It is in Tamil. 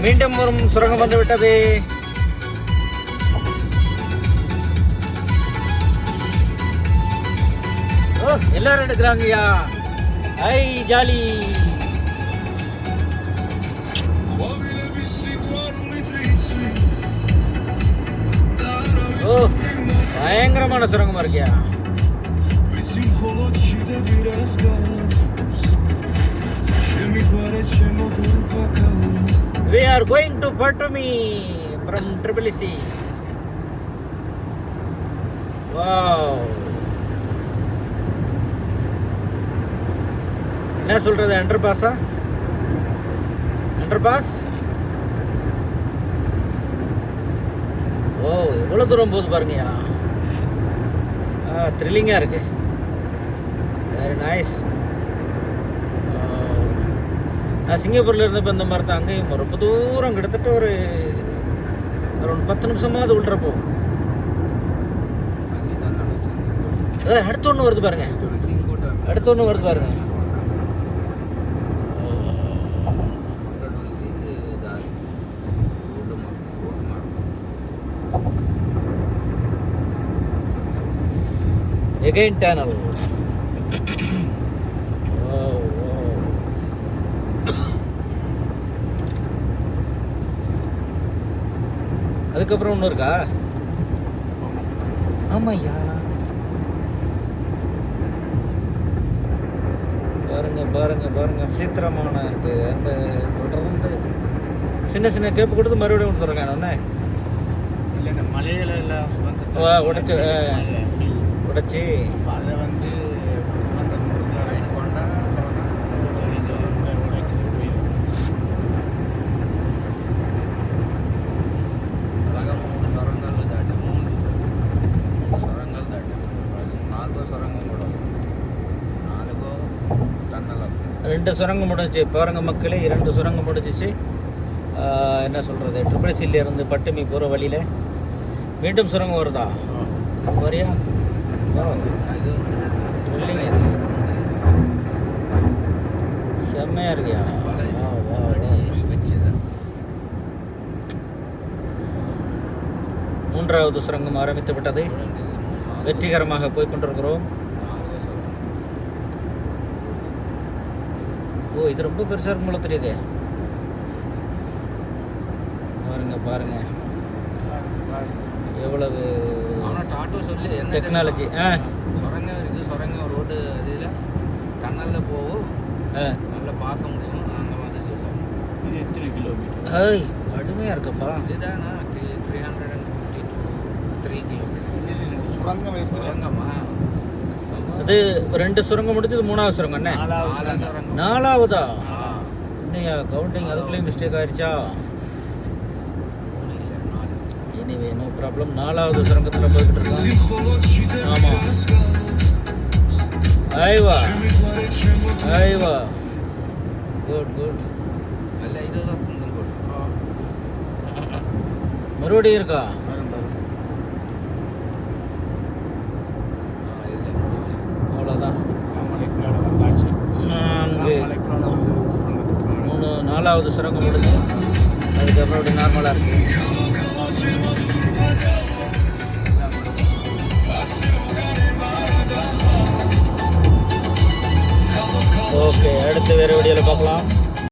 மீண்டும் ஒரு சுரங்கம் வந்து விட்டது. எல்லாரும் எடுக்கிறாங்கய்யா. ஐ ஜாலி. ஓ பயங்கரமான சுரங்கமா இருக்கியா. We are going to Batumi from Tbilisi. Wow. என்ன சொல்றது, அண்டர் பாஸா? Underpass. ஓ எவ்வளோ தூரம் போகுது பாருங்கயா. த்ரில்லிங்காக இருக்கு. Very nice. நான் சிங்கப்பூரில் இருந்தப்போ இந்த மாதிரி தான். அங்கேயும் ரொம்ப தூரம், கிட்டத்தட்ட ஒரு 10 நிமிஷமாவது உள்ள போகும். அடுத்த ஒன்று வருது பாருங்க, அடுத்த ஒன்று வருது பாருங்க. Again tunnel. அதுக்கப்புறம் ஒன்று இருக்கா? ஆமாய்யா. பாருங்க பாருங்க பாருங்க, விசித்திரமான இருக்கு. அந்த தொடர்ந்து சின்ன சின்ன கேப்பு கொடுத்து மறுபடியும் கொடுத்துருக்கேன். ஒன்று இல்லை, இந்த மலைகளை எல்லாம் உடைச்சு உடைச்சி அதை வந்து சுரங்கம் கொடுக்கலாம் கொண்டா உடைச்சிட்டு போயிடும். అలాగా 3 సొరంగాలు దాటాము. 3 సొరంగాలు దాటాము. 4 సొరంగం కూడా 4 టన్నల్. 2 சுரங்கம் முடிஞ்சிச்சு பாருங்க மக்களே. 2 சுரங்கம் முடிஞ்சிச்சு. என்ன சொல்கிறது, ட்ரிபிள்சியிலேருந்து பட்டுமி போகிற வழியில் மீண்டும் சுரங்கம் வருதா? வரியா? செம்மையா இருக்கியா. மூன்றாவது சுரங்கம் ஆரம்பித்து விட்டது. வெற்றிகரமாக போய்கொண்டிருக்கிறோம். ஓ இது ரொம்ப பெருசாக இருக்கும் போல தெரியுது. பாருங்க பாருங்க எவ்வளவு டெக்னாலஜி. சுரங்கம் இருக்குது, சுரங்கம் ரோடு இதில் டன்னலில் போகும், நல்லா பார்க்க முடியும். அந்த மாதிரி சொல்லுவாங்க. இது எத்தனை கிலோமீட்டர்? கடுமையாக இருக்குப்பா. இதுதான் 350 to 3 கிலோமீட்டர் சுரங்கம். சுரங்கமா அது 2 சுரங்கம் முடிஞ்சது. 3வது சுரங்கம் என்ன? 4வது சுரங்கம். 4வதா? இன்னையா கவுண்டிங் அதுக்குள்ளேயும் மிஸ்டேக் ஆயிடுச்சா? Anyway no problem. 4வது சுரங்கத்தில் போய்கிட்டு இருக்கோம். ஆமாம். ஐவா ஐவா, குட் குட். அல்ல இதுதான் மறுபடியும் இருக்கா? அவ்வளோதான். 4வது சுரங்கம் முடிஞ்சு அதுக்கப்புறம் அப்படி நார்மலாக இருக்கு. ஓகே, அடுத்து வேறு வீடியோவில் பார்க்கலாம்.